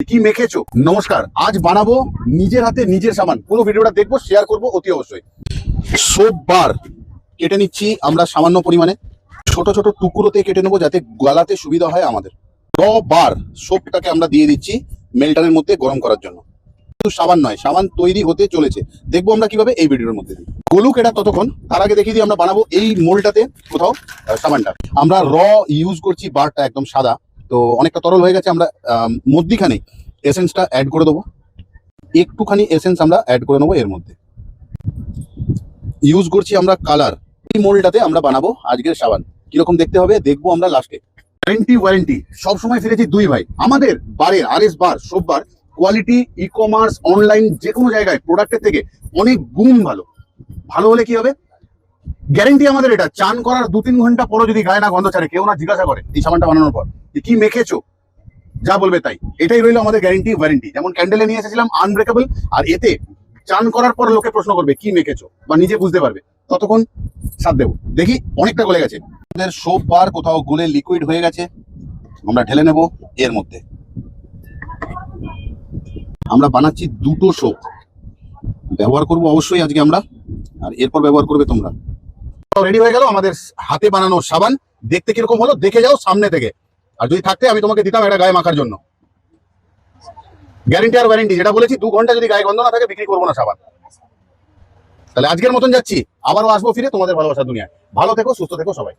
কি মেখেছো? নমস্কার, আজ বানাবো নিজের হাতে নিজের সাবান। পুরো ভিডিওটা দেখবো, শেয়ার করবো অতি অবশ্যই। সোপ বার কেটে নিচ্ছি আমরা সামান্য পরিমাণে, ছোট ছোট টুকরোতে কেটে নেবো যাতে গলাতে সুবিধা হয় আমাদের। র বার সোপটাকে আমরা দিয়ে দিচ্ছি মেল্টারের মধ্যে গরম করার জন্য। শুধু সাবান নয়, সাবান তৈরি হতে চলেছে, দেখবো আমরা কিভাবে এই ভিডিওর মধ্যে দিই। গলুক এটা ততক্ষণ, তার আগে দেখিয়ে দিই আমরা বানাবো এই মোল্ডটাতে কোথাও সাবানটা। আমরা ইউজ করছি, বারটা একদম সাদা, তো অনেকটা তরল হয়ে গেছে। আমরা মধ্যিখানে এসেন্সটা অ্যাড করে দেবো, একটুখানি এসেন্স আমরা অ্যাড করে নেবো এর মধ্যে। ইউজ করছি আমরা কালার। এই মোল্ডটাতে আমরা বানাবো আজকের সাবান। কিরকম দেখতে হবে দেখবো আমরা লাস্টে। ওয়ারেন্টি সবসময় ফিরেছি দুই ভাই আমাদের বারের RS বার soap bar. Quality, e commerce, online, যে কোনো জায়গায় প্রোডাক্টের থেকে অনেক গুণ ভালো। ভালো হলে কি হবে, গ্যারেন্টি আমাদের এটা। চান করার 2-3 ঘন্টা পরও যদি গায়ে না গন্ধ ছাড়ে, কেউ না জিজ্ঞাসা করে এই সাবানটা বানানোর পর যে কি মেখেছো, যা বলবে তাই। এটাই রইলো আমাদের গ্যারেন্টি ওয়ারেন্টি। যেমন ক্যান্ডেলে নিয়ে এসেছিলাম আনব্রেকেবল, আর এতে চান করার পর লোকে প্রশ্ন করবে কি মেখেছো, বা নিজে বুঝতে পারবে, ততক্ষণ সাথ দেবো। দেখি অনেকটা গলে গেছে আমাদের সোপ বার, কোথাও গলে লিকুইড হয়ে গেছে, আমরা ঢেলে নেব এর মধ্যে। আমরা বানাচ্ছি দুটো সোপ, ব্যবহার করব অবশ্যই আজকে আমরা, আর এরপর ব্যবহার করবে তোমরা। রেডি হয়ে গেল আমাদের হাতে বানানো সাবান। দেখতে কিরকম হলো দেখে যাও সামনে থেকে, আর যদি থাকতে আমি তোমাকে দিতাম এটা গায়ে মাখার জন্য। গ্যারেন্টি আর ওয়ারেন্টি, যেটা বলেছি 2 ঘন্টা যদি গায়ে গন্ধ না থাকে বিক্রি করবো না সাবান। তাহলে আজকের মতন যাচ্ছি, আবারও আসবো ফিরে তোমাদের ভালোবাসা দুনিয়ায়। ভালো থেকো, সুস্থ থেকো সবাই।